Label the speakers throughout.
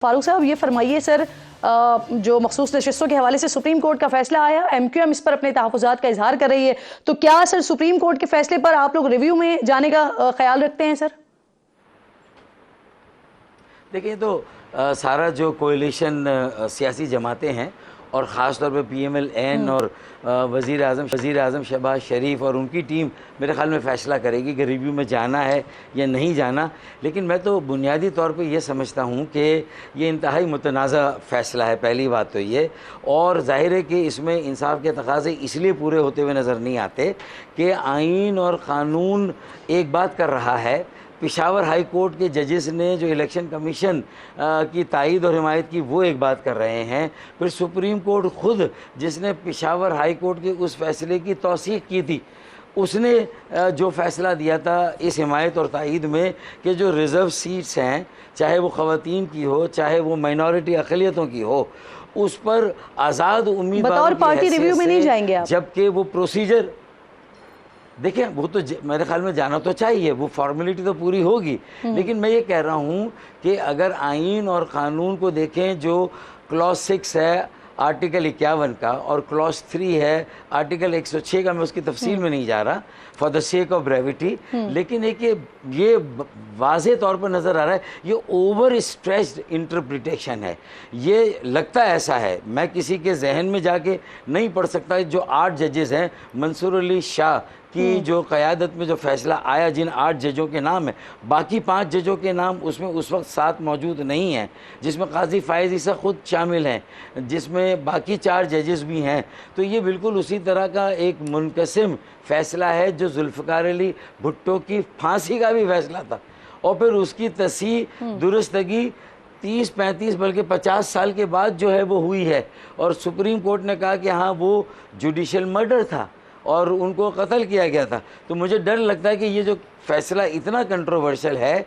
Speaker 1: फारूक साहब ये फरमाइए सर, जो मखसूस नशिस्तों के हवाले से सुप्रीम कोर्ट का फैसला आया, एमक्यूएम इस पर अपने तहफ़्फ़ुज़ात का इजहार कर रही है, तो क्या सर सुप्रीम कोर्ट के फैसले पर आप लोग रिव्यू में जाने का ख्याल रखते हैं सर?
Speaker 2: देखिए तो सारा जो कोalition सियासी जमातें हैं और ख़ास तौर पे PMLN और वज़ीर आज़म शहबाज शरीफ और उनकी टीम मेरे ख़्याल में फ़ैसला करेगी कि रिव्यू में जाना है या नहीं जाना। लेकिन मैं तो बुनियादी तौर पे ये समझता हूँ कि ये इंतहाई मुतनाज़ा फ़ैसला है, पहली बात तो ये। और ज़ाहिर है कि इसमें इंसाफ के तकाज़े इसलिए पूरे होते हुए नज़र नहीं आते कि आइन और क़ानून एक बात कर रहा है। पेशावर हाई कोर्ट के जजेस ने जो इलेक्शन कमीशन की तायद और हिमायत की वो एक बात कर रहे हैं, फिर सुप्रीम कोर्ट ख़ुद जिसने पेशावर हाई कोर्ट के उस फैसले की तौसीक़ की थी, उसने जो फ़ैसला दिया था इस हिमायत और तायद में कि जो रिज़र्व सीट्स हैं, चाहे वो ख़वातीन की हो चाहे वो माइनॉरिटी अक़लियतों की हो, उस पर आज़ाद उम्मीदवार
Speaker 1: पार्टी रिव्यू में नहीं जाएंगे आप,
Speaker 2: जबकि वो प्रोसीजर देखिए वो तो मेरे ख्याल में जाना तो चाहिए, वो फॉर्मेलिटी तो पूरी होगी। लेकिन मैं ये कह रहा हूँ कि अगर आइन और क़ानून को देखें, जो क्लॉज 6 है आर्टिकल 51 का और क्लॉज 3 है आर्टिकल 106 का, मैं उसकी तफसील में नहीं जा रहा for the sake of brevity, लेकिन एक ये वाज़े तौर पर नज़र आ रहा है ये ओवर स्ट्रेच्ड इंटरप्रिटेशन है। ये लगता ऐसा है, मैं किसी के जहन में जाके नहीं पढ़ सकता। जो 8 जजेस हैं, मंसूर अली शाह की जो क़यादत में जो फ़ैसला आया, जिन 8 जजों के नाम हैं, बाकी 5 जजों के नाम उसमें उस वक्त साथ मौजूद नहीं हैं, जिसमें काजी फ़ायज़ ईसा ख़ुद शामिल हैं, जिसमें बाकी 4 जजेस भी हैं। तो ये बिल्कुल उसी तरह का एक मुनक़सिम फ़ैसला है जो जुल्फ़िकार अली भुट्टो की फांसी का भी फ़ैसला था और फिर उसकी तस्हीह दुरुस्तगी 30-35 बल्कि 50 साल के बाद जो है वो हुई है। और सुप्रीम कोर्ट ने कहा कि हाँ वो जुडिशल मर्डर था और उनको कत्ल किया गया था। तो मुझे डर लगता है कि ये जो फ़ैसला इतना कंट्रोवर्शियल है,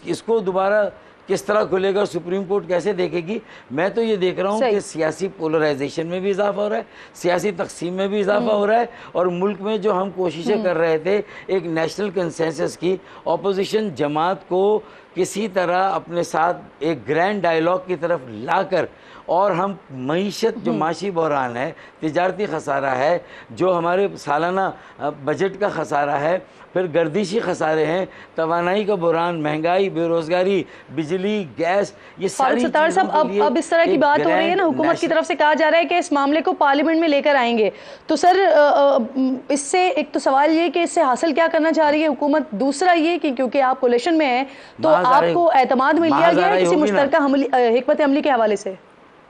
Speaker 2: इसको दोबारा किस तरह खुलेगा, सुप्रीम कोर्ट कैसे देखेगी। मैं तो ये देख रहा हूँ कि सियासी पोलराइजेशन में भी इजाफा हो रहा है, सियासी तकसीम में भी इजाफा हो रहा है, और मुल्क में जो हम कोशिशें कर रहे थे एक नेशनल कंसेंसस की, अपोजिशन जमात को किसी तरह अपने साथ एक ग्रैंड डायलॉग की तरफ लाकर, और हम मईशत जो माशी बहरान है, तिजारती खसारा है, जो हमारे सालाना बजट का खसारा है, फिर गर्दिशी खसारे हैं, तवानाई का बुरान, महंगाई, बेरोज़गारी, बिजली, गैस, ये सारी
Speaker 1: सत्तार साहब अब इस तरह की बात हो रही है ना, हुकूमत की तरफ से कहा जा रहा है कि इस मामले को पार्लियामेंट में लेकर आएंगे। तो सर इससे एक तो सवाल ये कि इससे हासिल क्या करना चाह रही है हुकूमत, दूसरा ये कि क्योंकि आप कोलिशन में हैं तो आपको एतमाद में लिया गया है किसी मुश्तरका हिकमत अमली के हवाले से?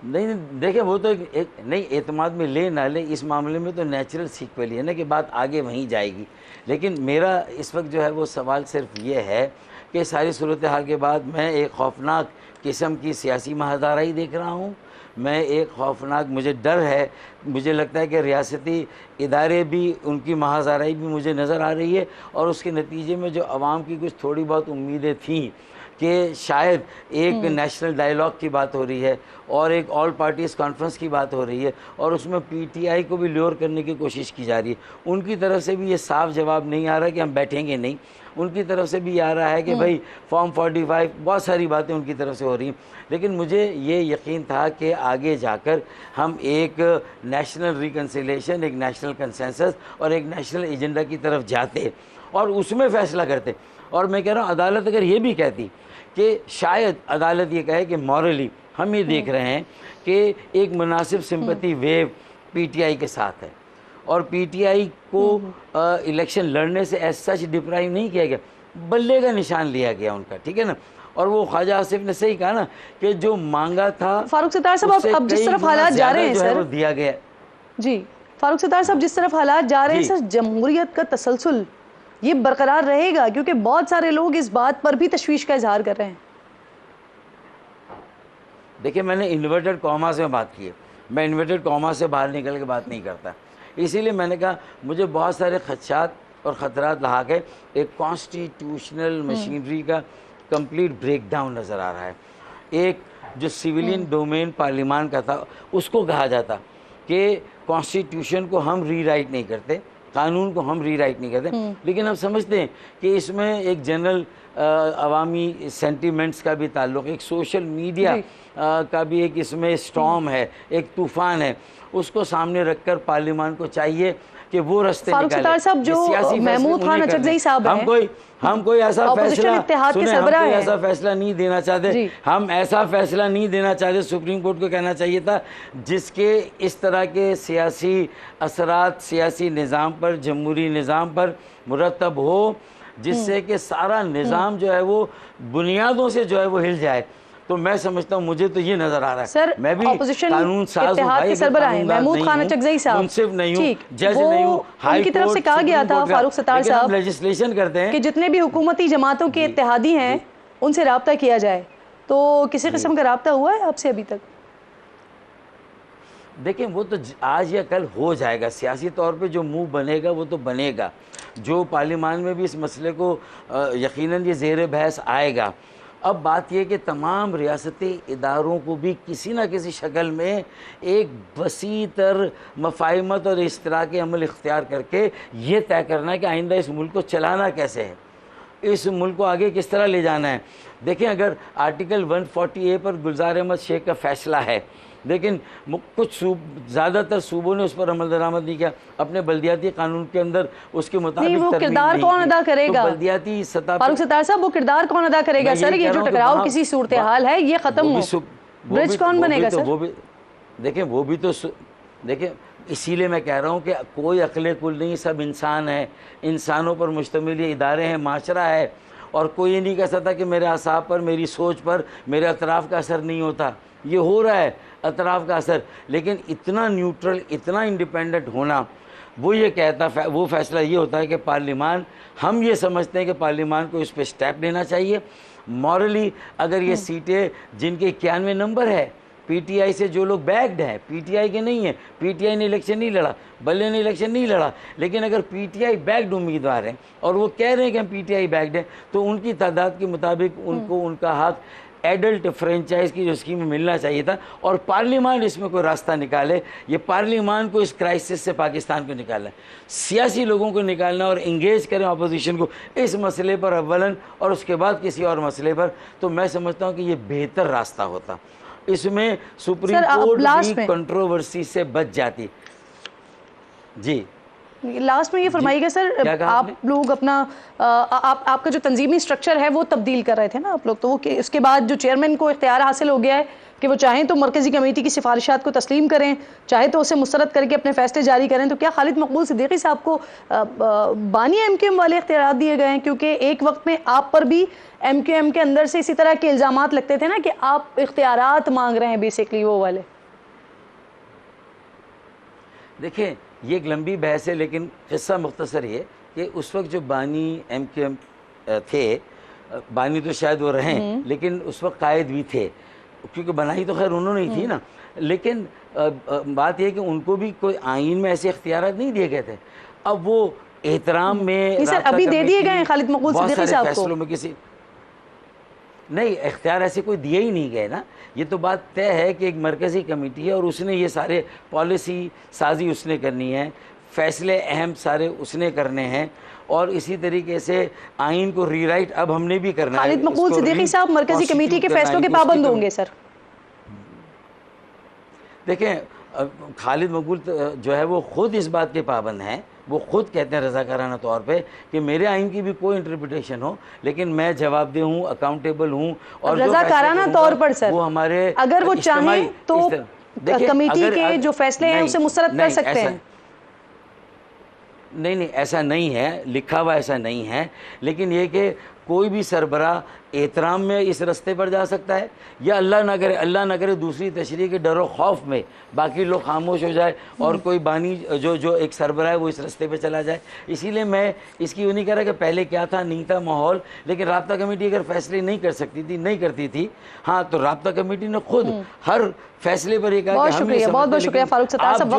Speaker 2: नहीं, देखिए वो तो नहीं, एतमाद में ले ना ले, इस मामले में तो नेचुरल सीक्वल ही है ना कि बात आगे वहीं जाएगी। लेकिन मेरा इस वक्त जो है वो सवाल सिर्फ ये है कि सारी सूरत हाल के बाद मैं एक खौफनाक किस्म की सियासी महादाराई देख रहा हूँ। मैं एक खौफनाक, मुझे डर है, मुझे लगता है कि रियासती इदारे भी, उनकी महादाराई भी मुझे नज़र आ रही है, और उसके नतीजे में जो आवाम की कुछ थोड़ी बहुत उम्मीदें थीं कि शायद एक नेशनल डायलॉग की बात हो रही है और एक ऑल पार्टीज़ कॉन्फ्रेंस की बात हो रही है और उसमें PTI को भी ल्योर करने की कोशिश की जा रही है, उनकी तरफ से भी ये साफ जवाब नहीं आ रहा कि हम बैठेंगे नहीं। उनकी तरफ से भी आ रहा है कि भाई फॉर्म 45, बहुत सारी बातें उनकी तरफ से हो रही हैं। लेकिन मुझे ये यकीन था कि आगे जाकर हम एक नेशनल रिकन्सिलिएशन, एक नेशनल कंसेंसस और एक नेशनल एजेंडा की तरफ जाते और उसमें फ़ैसला करते। और मैं कह रहा हूँ अदालत अगर ये भी कहती कि शायद अदालत ये कहे कि मॉरली हम ये देख रहे हैं कि एक मुनासिब सिंपैथी वेव PTI के साथ है और PTI को इलेक्शन लड़ने से एज सच डिप्राइव नहीं किया गया, बल्ले का निशान लिया गया उनका, ठीक है ना। और वो ख्वाजा आसिफ ने सही कहा ना कि जो मांगा था,
Speaker 1: फारूक सत्तार साहब अब जिस तरफ हालात जा रहे हैं सर,
Speaker 2: दिया गया
Speaker 1: जी। फारूक सत्तार साहब जिस तरफ हालात जा रहे हैं सर, जमहूरियत का तसलसल ये बरकरार रहेगा? क्योंकि बहुत सारे लोग इस बात पर भी तशवीश का इजहार कर रहे हैं।
Speaker 2: देखिए मैंने इन्वर्टेड कॉमा से बात की है, मैं इन्वर्टेड कॉमा से बाहर निकल के बात नहीं करता, इसीलिए मैंने कहा मुझे बहुत सारे खदशात और ख़तरात लहा के एक कॉन्स्टिट्यूशनल मशीनरी का कंप्लीट ब्रेकडाउन नज़र आ रहा है। एक जो सिविलियन डोमेन पार्लियामान का था, उसको कहा जाता कि कॉन्स्टिट्यूशन को हम रीराइट नहीं करते, कानून को हम रीराइट नहीं करते, लेकिन हम समझते हैं कि इसमें एक जनरल अवामी सेंटिमेंट्स का भी ताल्लुक़, एक सोशल मीडिया का भी एक इसमें स्टॉर्म है, एक तूफ़ान है। उसको सामने रखकर पार्लियामान को चाहिए कि वो रास्ते
Speaker 1: फारूक सत्तार साहब, जो महमूद खान अचकज़ई साहब हैं,
Speaker 2: हम कोई ऐसा फैसला ऐसा फैसला नहीं देना चाहते, हम ऐसा फैसला नहीं देना चाहते। सुप्रीम कोर्ट को कहना चाहिए था जिसके इस तरह के सियासी असरात सियासी निज़ाम पर, जमहूरी निज़ाम पर मुरतब हो, जिससे कि सारा निज़ाम जो है वो बुनियादों से जो है वो हिल जाए। तो मैं समझता हूँ, मुझे तो ये नज़र आ रहा है,
Speaker 1: सर,
Speaker 2: मैं भी कानून साज
Speaker 1: के सरबराह हैं महमूद खान अचकज़ई साहब,
Speaker 2: मुंसिफ नहीं हूँ, जज नहीं हूँ,
Speaker 1: उनकी तरफ से कहा गया था फारूक सत्तार साहब
Speaker 2: लेजिस्लेशन करते हैं
Speaker 1: कि जितने भी हुकूमती जमातों के इत्तेहादी हैं उनसे रब्ता किया जाए। तो किसी किस्म का रब्ता हुआ है आपसे अभी तक?
Speaker 2: देखिए, वो तो आज या कल हो जाएगा, सियासी तौर पे जो मुंह बनेगा वो तो बनेगा। जो पार्लियामान में भी इस मसले को यकीनन ये ज़ेर बहस आएगा। अब बात यह कि तमाम रियासती इदारों को भी किसी न किसी शक्ल में एक वसी तर मफाहिमत और इश्तराकी अमल इख्तियार करके ये तय करना है कि आइंदा इस मुल्क को चलाना कैसे है, इस मुल्क को आगे किस तरह ले जाना है। देखें, अगर आर्टिकल 140A पर गुलजार अहमद शेख का फ़ैसला है, लेकिन कुछ ज़्यादातर सूबों ने उस पर अमल दरामद नहीं किया, अपने बल्दियाती कानून के अंदर उसके मुताबिक
Speaker 1: वो किरदार कौन अदा करेगा?
Speaker 2: तो बल्दियाती सतह
Speaker 1: फारूक सत्तार साहब, वो किरदार कौन अदा करेगा सर? ये जो टकराव किसी सूरत हाल है ये खत्म हो, ब्रिज कौन बनेगा सर?
Speaker 2: वो भी देखें, वो भी तो देखें, इसीलिए मैं कह रहा हूँ कि कोई अक्ल कुल नहीं, सब इंसान है, इंसानों पर मुश्तमिल ये इदारे हैं, माशरा है। और कोई ये नहीं कह सकता कि मेरे असाब पर, मेरी सोच पर, मेरे अतराफ़ का असर नहीं होता। ये हो रहा है अतराफ़ का असर, लेकिन इतना न्यूट्रल, इतना इंडिपेंडेंट होना, वो ये कहता, वो फैसला ये होता है कि पार्लियामान, हम ये समझते हैं कि पार्लियामान को इस पर स्टेप लेना चाहिए। मॉरली अगर ये सीटें जिनके 91 नंबर है, पीटीआई से जो लोग बैक्ड हैं, पीटीआई के नहीं है, पीटीआई ने इलेक्शन नहीं लड़ा, बल्ले ने इलेक्शन नहीं लड़ा, लेकिन अगर पीटीआई बैक्ड उम्मीदवार हैं और वो कह रहे हैं कि हम पीटीआई बैक्ड हैं, तो उनकी तादाद के मुताबिक उनको उनका हक एडल्ट फ्रेंचाइज की जो स्कीम मिलना चाहिए था। और पार्लियामान इसमें कोई रास्ता निकाले। ये पार्लियामान को इस क्राइसिस से पाकिस्तान को निकालना है, सियासी लोगों को निकालना और इंगेज करें अपोजिशन को इस मसले पर अव्वलन, और उसके बाद किसी और मसले पर। तो मैं समझता हूँ कि ये बेहतर रास्ता होता। इसमें सुप्रीम कोर्ट भी कंट्रोवर्सी से बच जाती। जी,
Speaker 1: लास्ट में ये फरमाइएगा सर, आप लोग अपना आपका जो तंजीमी स्ट्रक्चर है वो तब्दील कर रहे थे ना आप लोग, तो वो उसके बाद जो चेयरमैन को इख्तियार हासिल हो गया है कि वो चाहें तो मरकज़ी कमेटी की सिफारिशात को तस्लीम करें, चाहे तो उसे मुस्तरद करके अपने फैसले जारी करें, तो क्या खालिद मकबूल सिद्दीकी साहब को बानी एमक्यूएम वाले इख्तियारात दिए गए हैं? क्योंकि एक वक्त में आप पर भी एमक्यूएम के अंदर से इसी तरह के इल्ज़ामात लगते थे ना कि आप इख्तियारात मांग रहे हैं, बेसिकली वो वाले।
Speaker 2: देखिए, ये एक लंबी बहस है, लेकिन किस्सा मुख्तसर ये कि उस वक्त जो बानी एमक्यूएम थे, बानी तो शायद वो रहें, लेकिन उस वक्त कायद भी थे, क्योंकि बनाई तो खैर उन्होंने ही थी ना। लेकिन बात यह कि उनको भी कोई आइन में ऐसे इख्तियारात नहीं दिए गए थे। अब वो एहतराम में
Speaker 1: सर अभी दे दिए गए हैं खालिद मकबूल सिद्दीकी साहब को,
Speaker 2: फैसलों में किसी नहीं इख्तियार ऐसे कोई दिए ही नहीं गए ना। ये तो बात तय है कि एक मरकज़ी कमेटी है और उसने ये सारे पॉलिसी साजी उसने करनी है, फैसले अहम सारे उसने करने हैं, और इसी तरीके से आइन को रीराइट अब हमने भी करना है।
Speaker 1: खालिद मकबूल सिद्दीकी साहब मरकज़ी कमेटी के फैसलों के पाबंद होंगे सर?
Speaker 2: देखें, खालिद मकबूल जो है वो खुद इस बात के पाबंद हैं, वो खुद कहते हैं रज़ाकाराना तौर पे कि मेरे आइन की भी कोई इंटरप्रिटेशन हो, लेकिन मैं जवाबदेह हूँ, अकाउंटेबल हूँ। और
Speaker 1: रज़ाकाराना तौर पर सर,
Speaker 2: वो हमारे
Speaker 1: अगर वो चाहें तो कमेटी के जो फैसले हैं उसे मुस्तरद कर सकते हैं।
Speaker 2: नहीं, ऐसा नहीं है, लिखा हुआ ऐसा नहीं है, लेकिन ये कि कोई भी सरबरा एहतराम में इस रास्ते पर जा सकता है, या अल्लाह ना करे दूसरी तशरीह के डर खौफ में बाकी लोग खामोश हो जाए और कोई बानी जो एक सरबरा है वो इस रास्ते पर चला जाए। इसीलिए मैं इसकी यूँ नहीं कह रहा कि पहले क्या था नहीं था माहौल, लेकिन राब्ता कमेटी अगर फैसले नहीं कर सकती थी, नहीं करती थी, हाँ, तो राब्ता कमेटी ने खुद हर फैसले पर एक
Speaker 1: बहुत शुक्रिया, बहुत शुक्रिया फारूक सत्तार साहब।